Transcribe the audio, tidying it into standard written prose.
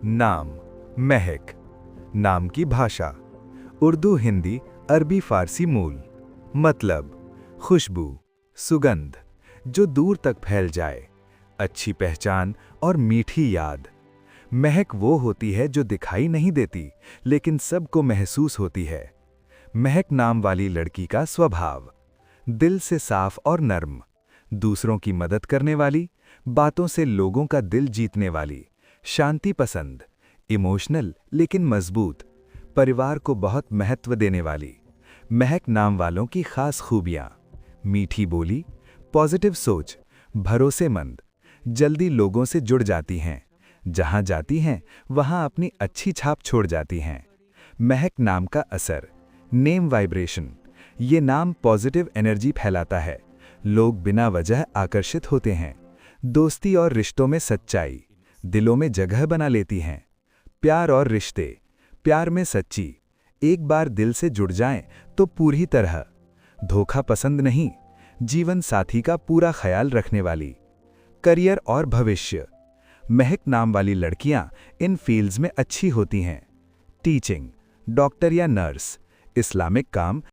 नाम महक। नाम की भाषा उर्दू, हिंदी, अरबी, फारसी मूल। मतलब खुशबू, सुगंध जो दूर तक फैल जाए, अच्छी पहचान और मीठी याद। महक वो होती है जो दिखाई नहीं देती लेकिन सबको महसूस होती है। महक नाम वाली लड़की का स्वभाव दिल से साफ और नर्म, दूसरों की मदद करने वाली, बातों से लोगों का दिल जीतने वाली, शांति पसंद, इमोशनल लेकिन मजबूत, परिवार को बहुत महत्व देने वाली। महक नाम वालों की खास खूबियां: मीठी बोली, पॉजिटिव सोच, भरोसेमंद, जल्दी लोगों से जुड़ जाती हैं, जहां जाती हैं वहां अपनी अच्छी छाप छोड़ जाती हैं। महक नाम का असर नेम वाइब्रेशन, ये नाम पॉजिटिव एनर्जी फैलाता है, लोग बिना वजह आकर्षित होते हैं। दोस्ती और रिश्तों में सच्चाई, दिलों में जगह बना लेती हैं। प्यार और रिश्ते, प्यार में सच्ची, एक बार दिल से जुड़ जाएं तो पूरी तरह। धोखा पसंद नहीं, जीवन साथी का पूरा ख्याल रखने वाली। करियर और भविष्य, महक नाम वाली लड़कियां इन फील्ड्स में अच्छी होती हैं। टीचिंग, डॉक्टर या नर्स, इस्लामिक काम